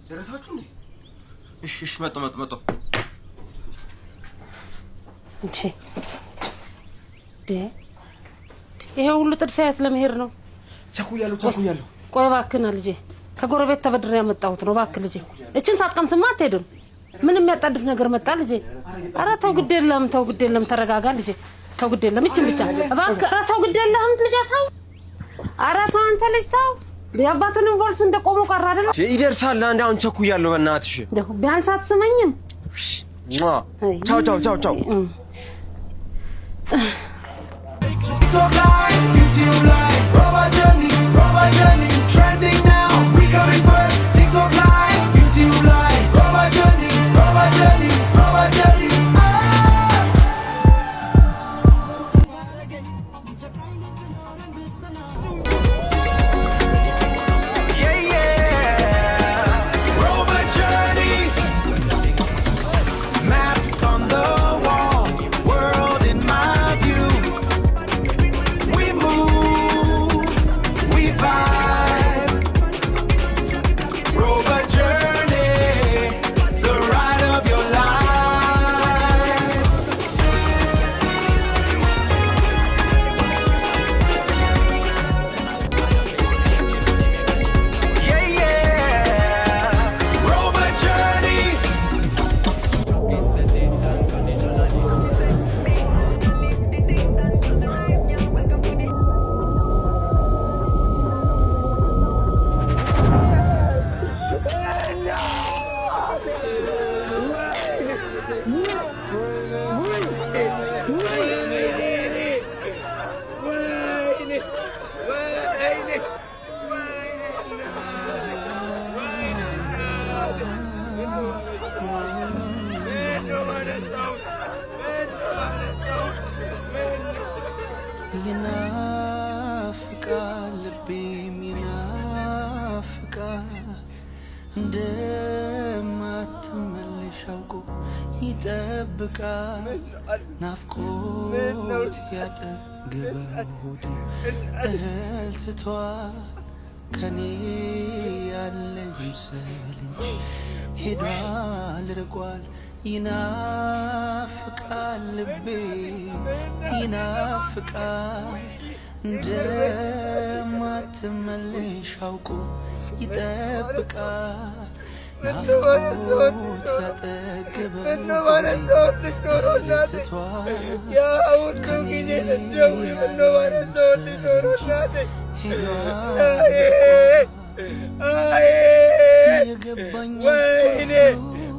ደረሳችሁ እንዴ? እሺ መጣ እንዴ ይሄ ሁሉ ጥድፊያት ለመሄድ ነው? ቸኩያለሁ። ቆይ እባክህና ልጄ ከጎረቤት ተበድሬ ያመጣሁት ነው። እባክህ ልጄ እችን ሳትቀምስማ አትሄድም። ምንም የሚያጣድፍ ነገር መጣ ልጄ። ኧረ ተው ግድ የለም ተረጋጋ ልጄ። ተው ግድ የለም እችን ብቻ እባክህ። ኧረ ተው ግድ የለም ልጄ ተው። ኧረ ተው አንተ ልጅ ተው። ያባትን ቮልስ እንደቆሙ ቀር አይደል? ይደርሳል። አንዴ አሁን ቸኩያለሁ። በእናትሽ ቢያንስ አትስመኝም? ቻው TikTok live, YouTube live, Robot Journey, trending now, we coming first. TikTok live, YouTube live, Robot Journey, Robot Journey, maps on the wall, world in my view. We move, we vibe. Robot Journey, the ride of your life. Robot Journey. ይናፍቃል ልቤም ይናፍቃል እንደማትመለሽ አውቆ ይጠብቃል ናፍቆት ያጠግበው ሆዴ እህል ትቷል ከኔ ያለ ይምሰልኝ ሄዷል ርቋል ይናፍቃል ልቤ ይናፍቃል እንደማትመለሽ አውቆ ይጠብቃል ናፍቆት ያጠግበው ትቷል ከኔ የገባኝ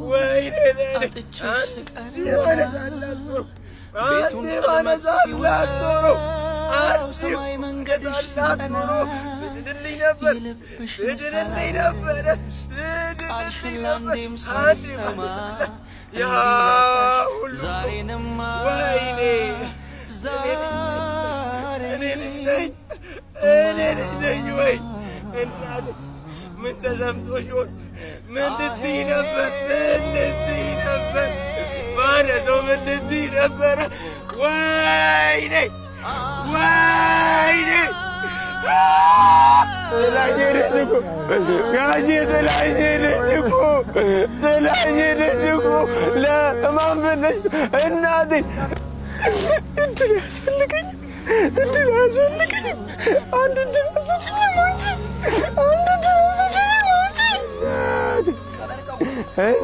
ወይኔ አጥቼሽ ስቀር ቤቱን ሰመት ሲወጣው ሰማይ መንገድሽ ሲጸና የልብሽ ነበረ ቃልሽን ላንዴም ሳልሰማ ዛሬንማ እኔ ወይ እናቴ ምን ተሰምቶሽ ሆን? ምን ልትይ ነበር? ማነው ምን ልትይ ነበረ? ወይኔ ጥላኝ ሄደች እኮ ጋሼ፣ ጥላኝ ሄደች እኮ ለማን ብለሽ እናቴ። እድል ያስፈልገኝ አንድ እድል ወሰችኝ ሞች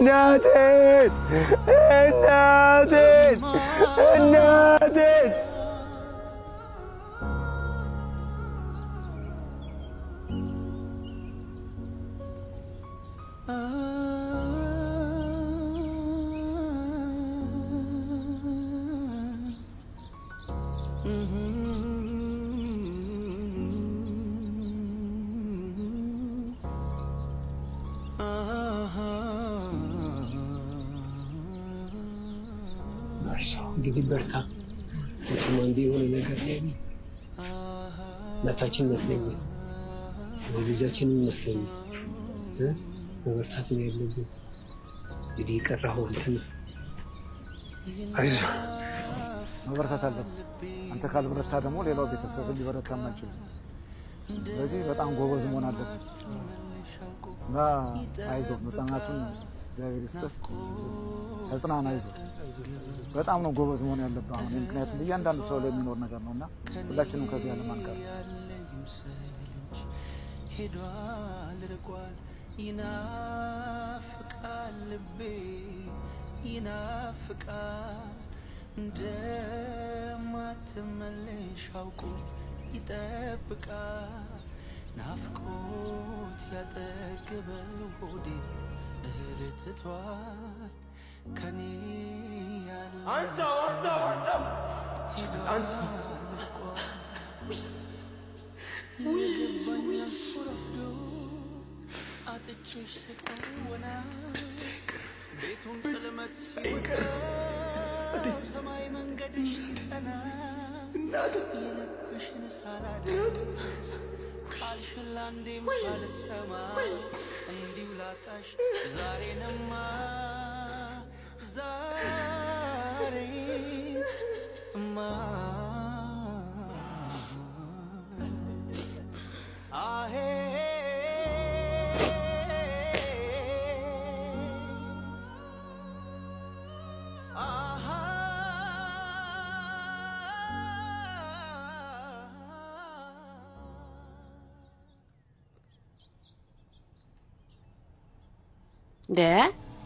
እናቴን እንግዲህ በርታ። ወጥማ እንዲህ የሆነ ነገር ላይ እናታችን መስለኝ ልጃችንን መስለኝ መበርታት ነው ያለብን። እንግዲህ የቀረኸው አንተ ነህ። አይዞህ መበረታት አለብህ። አንተ ካልበረታ ደግሞ ሌላው ቤተሰብ ሊበረታ አይችልም። ስለዚህ በጣም ጎበዝ መሆን አለብህ እና አይዞህ፣ መጽናናቱን እግዚአብሔር ይስጥህ። ተጽናና፣ አይዞህ። በጣም ነው ጎበዝ መሆን ያለብህ አሁን። ምክንያቱም እያንዳንዱ ሰው ላይ የሚኖር ነገር ነውና ሁላችንም ከዚህ ዓለም አንቀር። ሄዷል ርቋል ይናፍቃል ልቤ ይናፍቃል እንደማትመለሽ አውቆ ይጠብቃል ናፍቆት ያጠገበው ሆዴ እህል ትቷል ከኔ ያለ አንሳው አጥቼሽ ስቀወና ቤቱን ጽልመት ሲወጣው ሰማይ መንገድሽ ሲጠና የልብሽን ሳላደርግ ቃልሽን ላንዴም ሳልሰማ እንዲሁ ላጣሽ ዛሬንማ ዛሬማ አሄ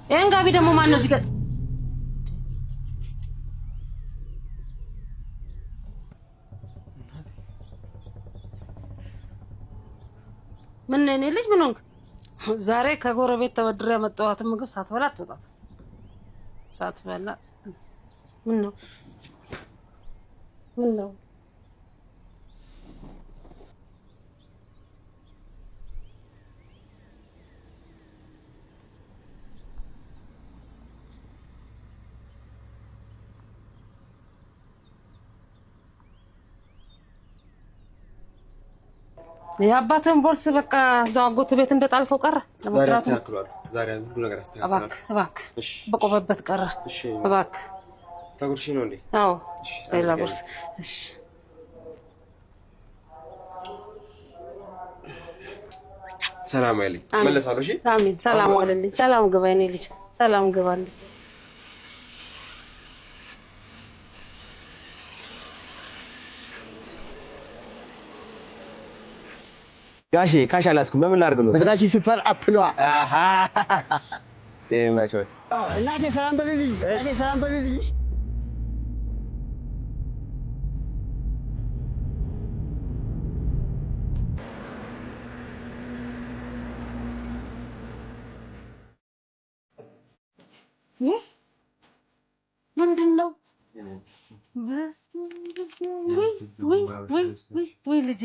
ይሄን ጋቢ ደግሞ ማን ነው እዚህ ጋር? ምን ነኝ ልጅ ምን ሆንክ? ዛሬ ከጎረቤት ተበድሬ ያመጣኋትን ምግብ ሳትበላ አትወጣት። ሳትበላ ምን ነው? የአባትህን ቦርስ በቃ እዛው አጎት ቤት እንደጣልከው ቀረ። ለመስራት ዛሬ ሁሉ ነገር አስተካክሏል። እባክህ በቆመበት ቀረ። እባክህ ታጉርሺ ነው እንዴ? አዎ ሌላ ቦርስ። እሺ ሰላም አይልኝ መለሳለሁ። እሺ አሜን። ሰላም ዋለልኝ። ሰላም ግባ የኔ ልጅ፣ ሰላም ግባልኝ። ጋሼ ካሽ አላስኩም። በምን ላድርግ ነው? በትራቺ ሱፐር አፕሏ አሃ ደማቾት እናቴ ሰላም በልልኝ። እናቴ ሰላም በልልኝ። ምንድነው? ወይ ልጄ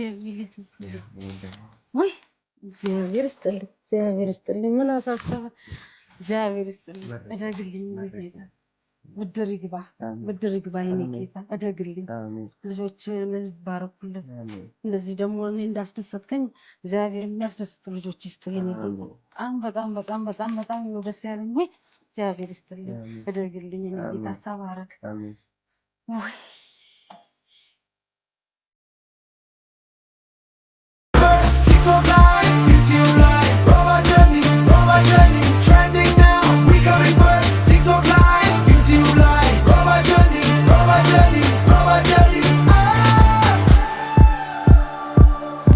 ወይ እግዚአብሔር ይስጥልኝ። ምን አሳሰበ? እግዚአብሔር ይስጥልኝ። እደግልኝ ጌታ፣ ብድር ይግባ የኔ ጌታ፣ እደግልኝ። ልጆችህን ባረኩልህ። እንደዚህ ደግሞ እኔ እንዳስደሰትከኝ እግዚአብሔር የሚያስደስቱ ልጆች ይስጥህ የኔ ጌታ። በጣም ነው ደስ ያለኝ። ወይ እግዚአብሔር ይስጥልኝ። እደግልኝ የኔ ጌታ፣ ተባረክ። ወይ